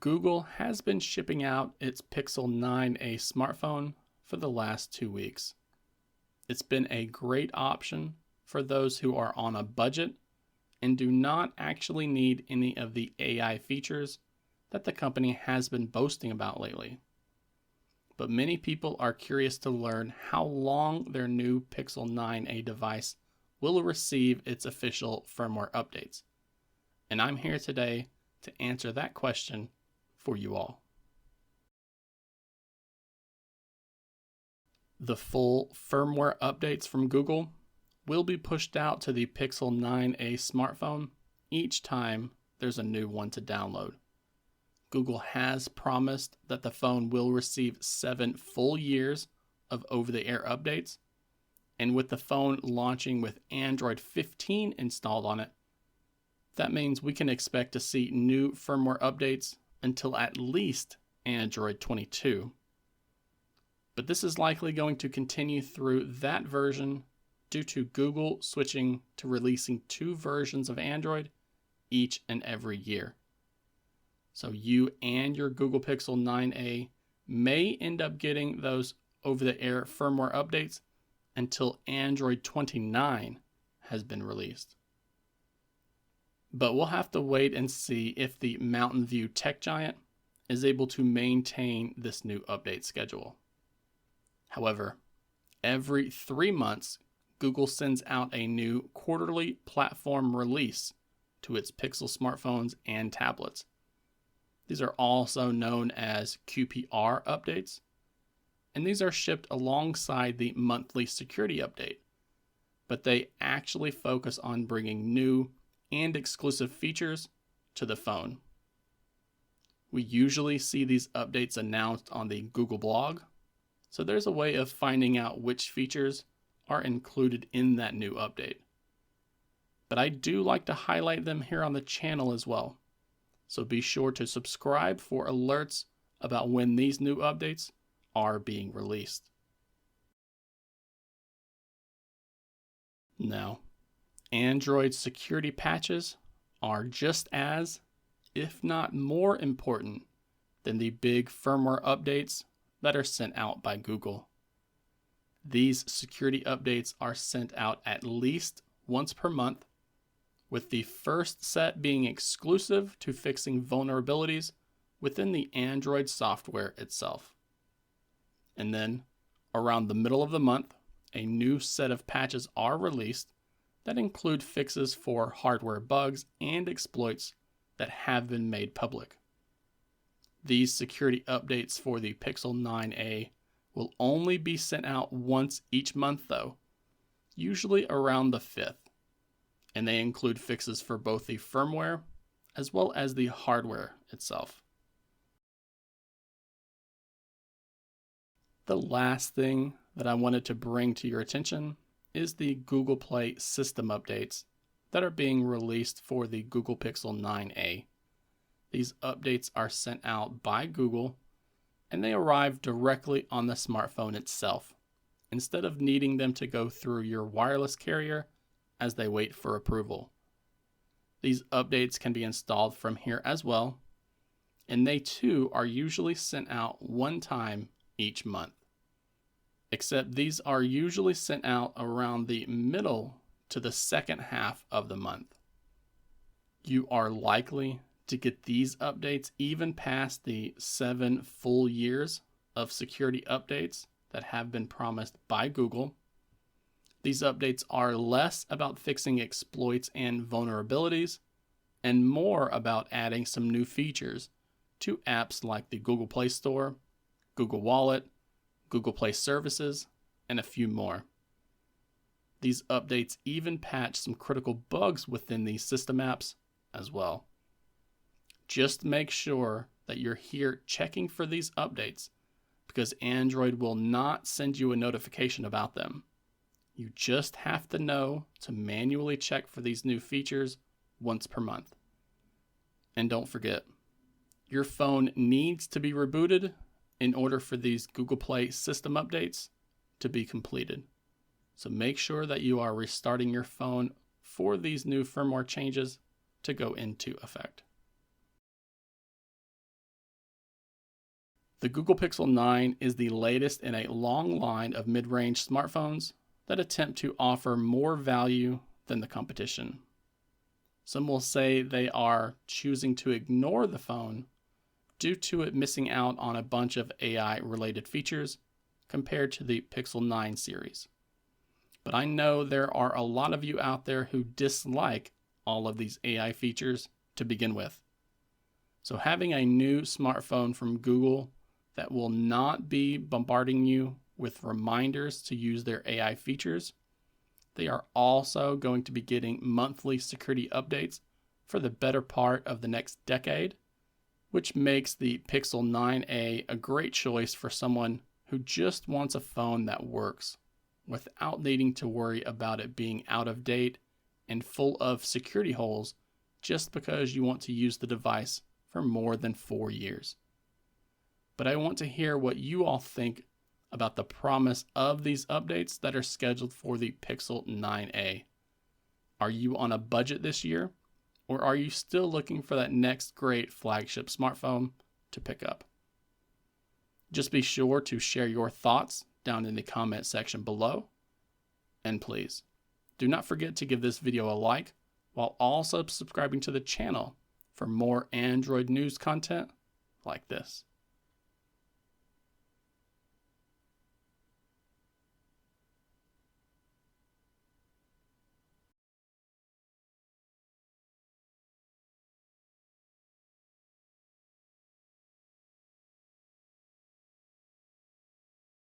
Google has been shipping out its Pixel 9a smartphone for the last 2 weeks. It's been a great option for those who are on a budget and do not actually need any of the AI features that the company has been boasting about lately. But many people are curious to learn how long their new Pixel 9a device will receive its official firmware updates. And I'm here today to answer that question for you all. The full firmware updates from Google will be pushed out to the Pixel 9a smartphone each time there's a new one to download. Google has promised that the phone will receive 7 full years of over-the-air updates, and with the phone launching with Android 15 installed on it, that means we can expect to see new firmware updates until at least Android 22. But this is likely going to continue through that version due to Google switching to releasing 2 versions of Android each and every year. So you and your Google Pixel 9a may end up getting those over-the-air firmware updates until Android 29 has been released. But we'll have to wait and see if the Mountain View tech giant is able to maintain this new update schedule. However, every 3 months, Google sends out a new quarterly platform release to its Pixel smartphones and tablets. These are also known as QPR updates, and these are shipped alongside the monthly security update, but they actually focus on bringing new and exclusive features to the phone. We usually see these updates announced on the Google blog, so there's a way of finding out which features are included in that new update. But I do like to highlight them here on the channel as well, so be sure to subscribe for alerts about when these new updates are being released. Now, Android security patches are just as, if not more important, than the big firmware updates that are sent out by Google. These security updates are sent out at least once per month, with the first set being exclusive to fixing vulnerabilities within the Android software itself. And then, around the middle of the month, a new set of patches are released that include fixes for hardware bugs and exploits that have been made public. These security updates for the Pixel 9a will only be sent out once each month though, usually around the 5th, and they include fixes for both the firmware as well as the hardware itself. The last thing that I wanted to bring to your attention is the Google Play system updates that are being released for the Google Pixel 9a. These updates are sent out by Google and they arrive directly on the smartphone itself, instead of needing them to go through your wireless carrier as they wait for approval. These updates can be installed from here as well, and they too are usually sent out one time each month. Except these are usually sent out around the middle to the second half of the month. You are likely to get these updates even past the 7 full years of security updates that have been promised by Google. These updates are less about fixing exploits and vulnerabilities and more about adding some new features to apps like the Google Play Store, Google Wallet, Google Play Services, and a few more. These updates even patch some critical bugs within these system apps as well. Just make sure that you're here checking for these updates, because Android will not send you a notification about them. You just have to know to manually check for these new features once per month. And don't forget, your phone needs to be rebooted in order for these Google Play system updates to be completed. So make sure that you are restarting your phone for these new firmware changes to go into effect. The Google Pixel 9 is the latest in a long line of mid-range smartphones that attempt to offer more value than the competition. Some will say they are choosing to ignore the phone due to it missing out on a bunch of AI-related features compared to the Pixel 9 series. But I know there are a lot of you out there who dislike all of these AI features to begin with. So having a new smartphone from Google that will not be bombarding you with reminders to use their AI features. They are also going to be getting monthly security updates for the better part of the next decade, which makes the Pixel 9a a great choice for someone who just wants a phone that works without needing to worry about it being out of date and full of security holes just because you want to use the device for more than 4 years. But I want to hear what you all think about the promise of these updates that are scheduled for the Pixel 9a. Are you on a budget this year, or are you still looking for that next great flagship smartphone to pick up? Just be sure to share your thoughts down in the comment section below. And please, do not forget to give this video a like while also subscribing to the channel for more Android news content like this.